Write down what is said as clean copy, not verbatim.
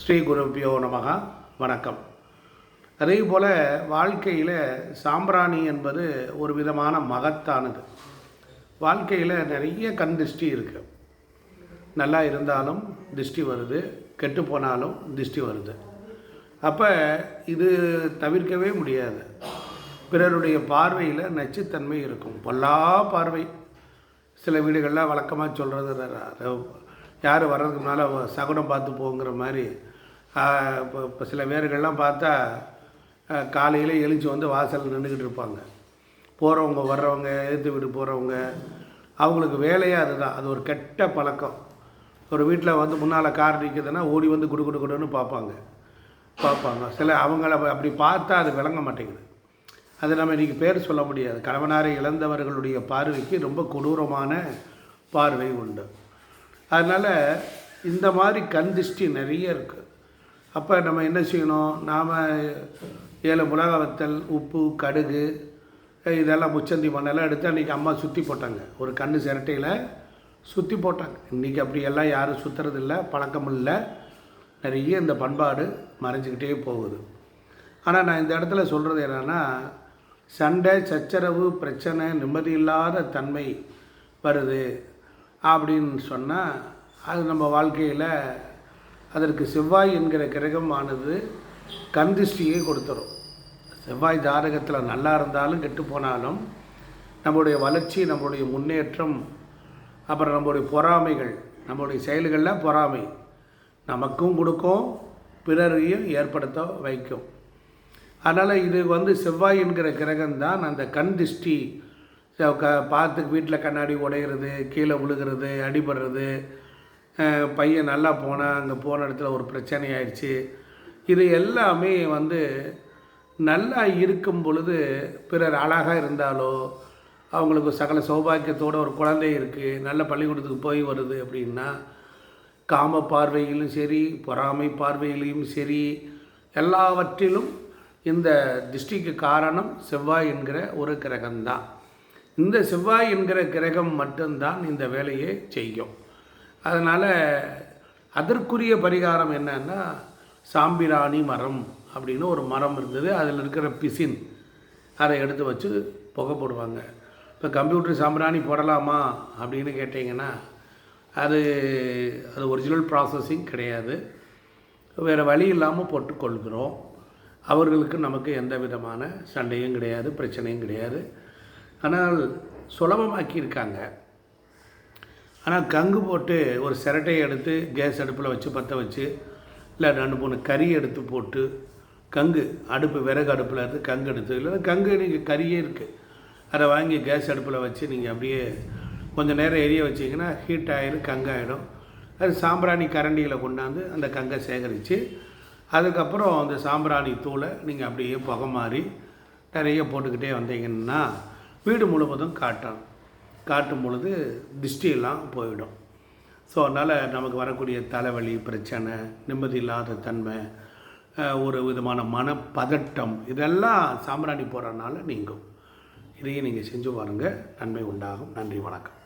ஸ்ரீ குருபியோ நமக. வணக்கம். அதே போல் வாழ்க்கையில் சாம்பிராணி என்பது ஒரு விதமான மகத்தானது. வாழ்க்கையில் நிறைய கண் திருஷ்டி இருக்குது. நல்லா இருந்தாலும் திருஷ்டி வருது, கெட்டு போனாலும் திருஷ்டி வருது. அப்போ இது தவிர்க்கவே முடியாது. பிறருடைய பார்வையில் நச்சுத்தன்மை இருக்கும், பொல்லா பார்வை. சில வீடுகளில் வழக்கமாக சொல்கிறது, யார் வர்றதுக்கு முன்னால் சகுனம் பார்த்து போங்கிற மாதிரி. இப்போ சில பேர்கள்லாம் பார்த்தா காலையில் எழுந்து வந்து வாசலில் நின்றுக்கிட்டு இருப்பாங்க. போகிறவங்க வர்றவங்க, எதிர்த்து வீட்டு போகிறவங்க, அவங்களுக்கு வேலையே அதுதான். அது ஒரு கெட்ட பழக்கம். ஒரு வீட்டில் வந்து முன்னால் கார் நிற்குதுன்னா ஓடி வந்து குடுன்னு பார்ப்பாங்க. சில அவங்கள அப்படி பார்த்தா அது விளங்க மாட்டேங்குது. அது நம்ம இன்றைக்கி பேர் சொல்ல முடியாது. கணவனாரை இழந்தவர்களுடைய பார்வைக்கு ரொம்ப கொடூரமான பார்வை உண்டு. அதனால் இந்த மாதிரி கண் திருஷ்டி நிறைய இருக்குது. அப்போ நம்ம என்ன செய்யணும்? நாம் 7 மிளகா வத்தல், உப்பு, கடுகு, இதெல்லாம் முச்சந்தி மண்ணெல்லாம் எடுத்து அன்றைக்கி அம்மா சுற்றி போட்டாங்க. ஒரு கண் சிரட்டையில் சுற்றி போட்டாங்க. இன்றைக்கி அப்படியெல்லாம் யாரும் சுற்றுறதில்லை, பழக்கம் இல்லை. நிறைய இந்த பண்பாடு மறைஞ்சிக்கிட்டே போகுது. ஆனால் நான் இந்த இடத்துல சொல்கிறது என்னென்னா, சண்டை, சச்சரவு, பிரச்சனை, நிம்மதி இல்லாத தன்மை வருது அப்படின்னு சொன்னால் அது நம்ம வாழ்க்கையில் அதற்கு செவ்வாய் என்கிற கிரகமானது கண் திருஷ்டியை கொடுத்துரும். செவ்வாய் ஜாதகத்தில் நல்லா இருந்தாலும் கெட்டு போனாலும் நம்மளுடைய வளர்ச்சி, நம்மளுடைய முன்னேற்றம், அப்புறம் நம்மளுடைய பொறாமைகள், நம்மளுடைய செயல்களில் பொறாமை நமக்கும் கொடுக்கும், பிறரையும் ஏற்படுத்த வைக்கும். அதனால் இது செவ்வாய் என்கிற கிரகம்தான் அந்த கண் திருஷ்டி. பார்த்து வீட்டில் கண்ணாடி உடைகிறது, கீழே விழுகிறது, அடிபடுறது, பையன் நல்லா போனால் அங்கே போன இடத்துல ஒரு பிரச்சனை ஆயிடுச்சு. இது எல்லாமே நல்லா இருக்கும் பொழுது, பிறர் அழகாக இருந்தாலோ, அவங்களுக்கு சகல சௌபாக்கியத்தோடு ஒரு குழந்தை இருக்குது, நல்ல பள்ளிக்கூடத்துக்கு போய் வருது அப்படின்னா, காம பார்வையிலும் சரி, பொறாமை பார்வையிலையும் சரி, எல்லாவற்றிலும் இந்த திருஷ்டிக்கு காரணம் செவ்வாய் என்கிற ஒரு கிரகம்தான். இந்த செவ்வாய் என்கிற கிரகம் மட்டும்தான் இந்த வேலையை செய்யும். அதனால் அதற்குரிய பரிகாரம் என்னன்னா, சாம்பிராணி மரம் அப்படின்னு ஒரு மரம் இருந்தது. அதில் இருக்கிற பிசின் அதை எடுத்து வச்சு புகை போடுவாங்க. இப்போ கம்ப்யூட்டர் சாம்பிராணி போடலாமா அப்படின்னு கேட்டிங்கன்னா, அது ஒரிஜினல் ப்ராசஸிங் கிடையாது. வேறு வழி இல்லாமல் போட்டுக்கொள்கிறோம். அவர்களுக்கு நமக்கு எந்த விதமான சண்டையும் கிடையாது, பிரச்சனையும் கிடையாது. ஆனால் சுலபமாக்கியிருக்காங்க. ஆனால் கங்கு போட்டு ஒரு சிரட்டையை எடுத்து கேஸ் அடுப்பில் வச்சு பற்ற வச்சு, இல்லை 2-3 கறி எடுத்து போட்டு, கங்கு அடுப்பு விறகு அடுப்பில் இருந்து கங்கு எடுத்து, இல்லை கங்கு நீங்கள் கறியே இருக்குது, அதை வாங்கி கேஸ் அடுப்பில் வச்சு நீங்கள் அப்படியே கொஞ்சம் நேரம் எரிய வச்சிங்கன்னா ஹீட் ஆகிடும், கங்காயிடும். அது சாம்பிராணி கரண்டியில் கொண்டாந்து அந்த கங்கை சேகரித்து, அதுக்கப்புறம் அந்த சாம்பிராணி தூளை நீங்கள் அப்படியே புகை மாதிரி நிறைய போட்டுக்கிட்டே வந்தீங்கன்னா வீடு முழுவதும் காட்டும் பொழுது திருஷ்டியெல்லாம் போயிடும். ஸோ அதனால் நமக்கு வரக்கூடிய தலைவலி, பிரச்சனை, நிம்மதி இல்லாத தன்மை, ஒரு விதமான மனப்பதட்டம், இதெல்லாம் சாம்பிராணி போடுறதுனால நீங்கும். இதையும் நீங்கள் செஞ்சு பாருங்கள், நன்மை உண்டாகும். நன்றி, வணக்கம்.